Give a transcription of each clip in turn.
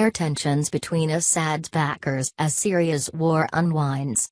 fire tensions between Assad's backers as Syria's war unwinds.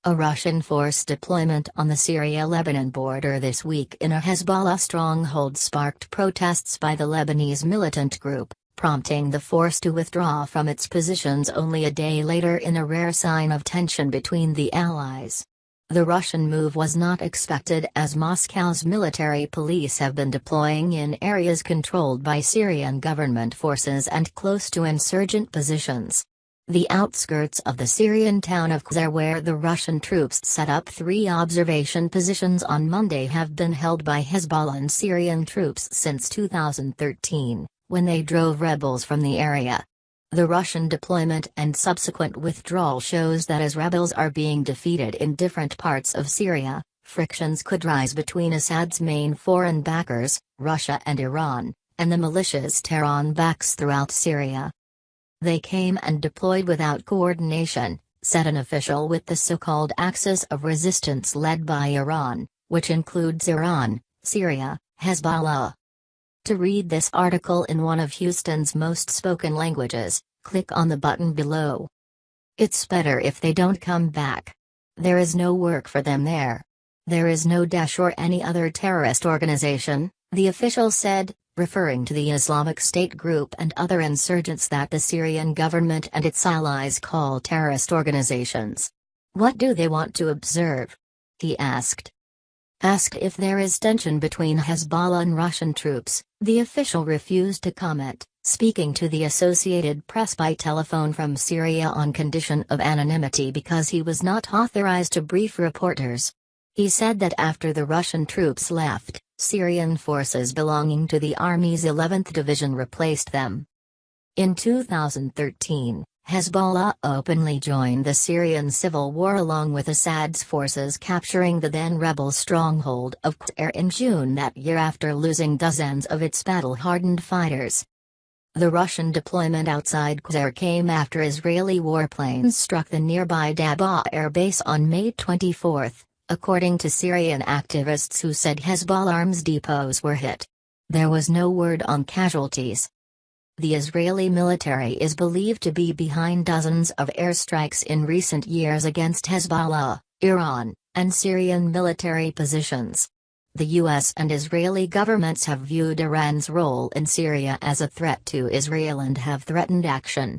A Russian force deployment on the Syria-Lebanon border this week in a Hezbollah stronghold sparked protests by the Lebanese militant group, prompting the force to withdraw from its positions only a day later in a rare sign of tension between the allies. The Russian move was not expected as Moscow's military police have been deploying in areas controlled by Syrian government forces and close to insurgent positions. The outskirts of the Syrian town of Qusair, where the Russian troops set up 3 observation positions on Monday, have been held by Hezbollah and Syrian troops since 2013, when they drove rebels from the area. The Russian deployment and subsequent withdrawal shows that as rebels are being defeated in different parts of Syria, frictions could rise between Assad's main foreign backers, Russia and Iran, and the militias Tehran backs throughout Syria. They came and deployed without coordination, said an official with the so-called Axis of Resistance led by Iran, which includes Iran, Syria, Hezbollah. To read this article in one of Houston's most spoken languages, click on the button below. It's better if they don't come back. There is no work for them there. There is no Daesh or any other terrorist organization, the official said, referring to the Islamic State group and other insurgents that the Syrian government and its allies call terrorist organizations. What do they want to observe? He asked. Asked if there is tension between Hezbollah and Russian troops, the official refused to comment, speaking to the Associated Press by telephone from Syria on condition of anonymity because he was not authorized to brief reporters. He said that after the Russian troops left, Syrian forces belonging to the Army's 11th Division replaced them. In 2013, Hezbollah openly joined the Syrian civil war along with Assad's forces, capturing the then rebel stronghold of Qusair in June that year after losing dozens of its battle-hardened fighters. The Russian deployment outside Qusair came after Israeli warplanes struck the nearby Dabaa air base on May 24, according to Syrian activists who said Hezbollah arms depots were hit. There was no word on casualties. The Israeli military is believed to be behind dozens of airstrikes in recent years against Hezbollah, Iran, and Syrian military positions. The US and Israeli governments have viewed Iran's role in Syria as a threat to Israel and have threatened action.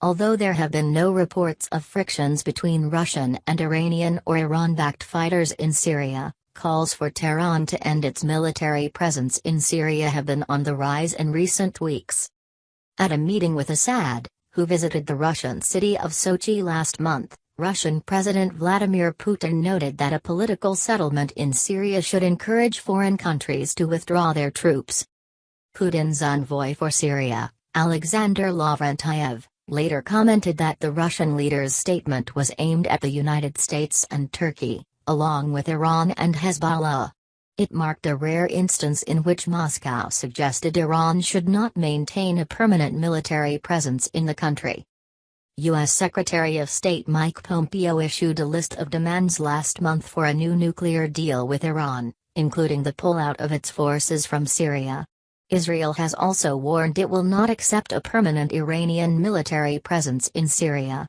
Although there have been no reports of frictions between Russian and Iranian or Iran-backed fighters in Syria, calls for Tehran to end its military presence in Syria have been on the rise in recent weeks. At a meeting with Assad, who visited the Russian city of Sochi last month, Russian President Vladimir Putin noted that a political settlement in Syria should encourage foreign countries to withdraw their troops. Putin's envoy for Syria, Alexander Lavrentiev, later commented that the Russian leader's statement was aimed at the United States and Turkey, along with Iran and Hezbollah. It marked a rare instance in which Moscow suggested Iran should not maintain a permanent military presence in the country. U.S. Secretary of State Mike Pompeo issued a list of demands last month for a new nuclear deal with Iran, including the pullout of its forces from Syria. Israel has also warned it will not accept a permanent Iranian military presence in Syria.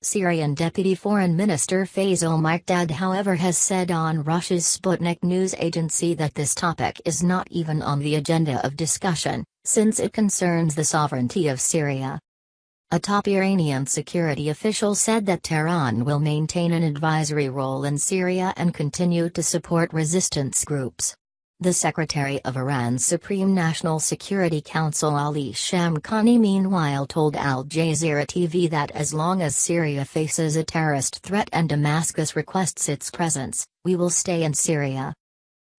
Syrian Deputy Foreign Minister Faisal Miqdad, however, has said on Russia's Sputnik news agency that this topic is not even on the agenda of discussion, since it concerns the sovereignty of Syria. A top Iranian security official said that Tehran will maintain an advisory role in Syria and continue to support resistance groups. The Secretary of Iran's Supreme National Security Council Ali Shamkhani meanwhile told Al Jazeera TV that as long as Syria faces a terrorist threat and Damascus requests its presence, we will stay in Syria.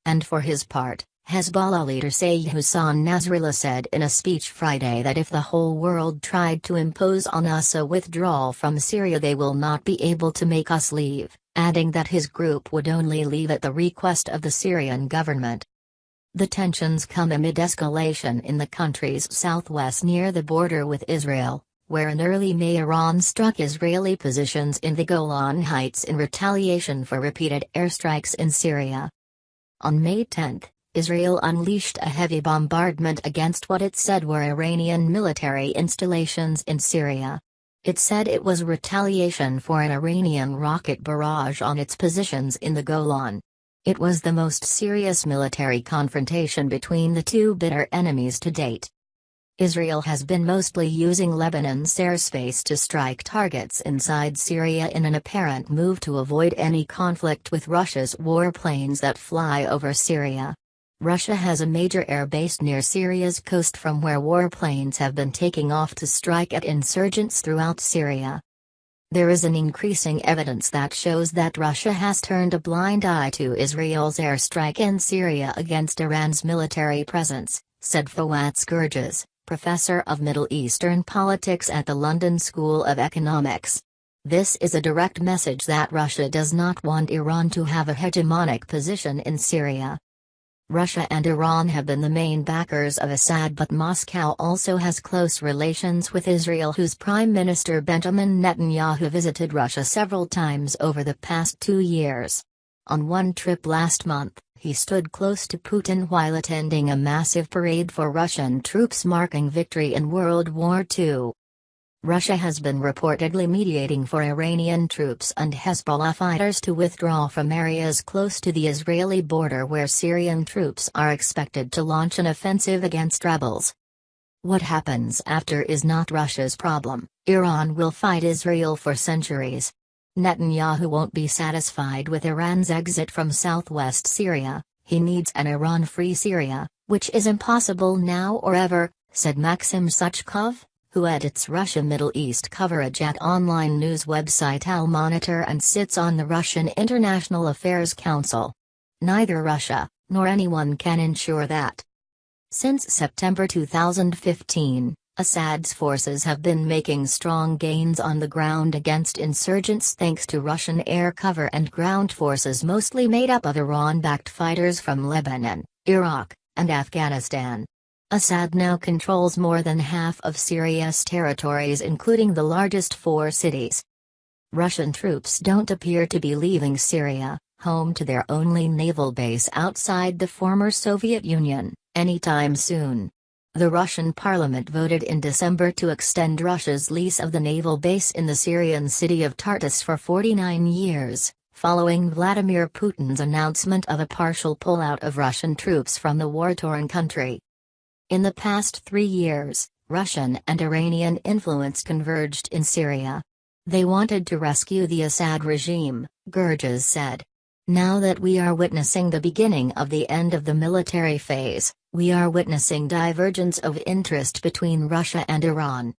And for his part, Hezbollah leader Sayyid Hassan Nasrallah said in a speech Friday that if the whole world tried to impose on us a withdrawal from Syria, they will not be able to make us leave, adding that his group would only leave at the request of the Syrian government. The tensions come amid escalation in the country's southwest near the border with Israel, where in early May Iran struck Israeli positions in the Golan Heights in retaliation for repeated airstrikes in Syria. On May 10, Israel unleashed a heavy bombardment against what it said were Iranian military installations in Syria. It said it was retaliation for an Iranian rocket barrage on its positions in the Golan. It was the most serious military confrontation between the two bitter enemies to date. Israel has been mostly using Lebanon's airspace to strike targets inside Syria in an apparent move to avoid any conflict with Russia's warplanes that fly over Syria. Russia has a major air base near Syria's coast from where warplanes have been taking off to strike at insurgents throughout Syria. There is an increasing evidence that shows that Russia has turned a blind eye to Israel's airstrike in Syria against Iran's military presence, said Fawad Skurges, professor of Middle Eastern politics at the London School of Economics. This is a direct message that Russia does not want Iran to have a hegemonic position in Syria. Russia and Iran have been the main backers of Assad, but Moscow also has close relations with Israel, whose Prime Minister Benjamin Netanyahu visited Russia several times over the past 2 years. On one trip last month, he stood close to Putin while attending a massive parade for Russian troops marking victory in World War II. Russia has been reportedly mediating for Iranian troops and Hezbollah fighters to withdraw from areas close to the Israeli border where Syrian troops are expected to launch an offensive against rebels. What happens after is not Russia's problem. Iran will fight Israel for centuries. Netanyahu won't be satisfied with Iran's exit from southwest Syria. He needs an Iran-free Syria, which is impossible now or ever, said Maxim Suchkov, who edits Russia Middle East coverage at online news website Al Monitor and sits on the Russian International Affairs Council. Neither Russia, nor anyone can ensure that. Since September 2015, Assad's forces have been making strong gains on the ground against insurgents thanks to Russian air cover and ground forces mostly made up of Iran-backed fighters from Lebanon, Iraq, and Afghanistan. Assad now controls more than half of Syria's territories, including the largest 4 cities. Russian troops don't appear to be leaving Syria, home to their only naval base outside the former Soviet Union, anytime soon. The Russian parliament voted in December to extend Russia's lease of the naval base in the Syrian city of Tartus for 49 years, following Vladimir Putin's announcement of a partial pullout of Russian troops from the war-torn country. In the past 3 years, Russian and Iranian influence converged in Syria. They wanted to rescue the Assad regime, Skurges said. Now that we are witnessing the beginning of the end of the military phase, we are witnessing divergence of interest between Russia and Iran.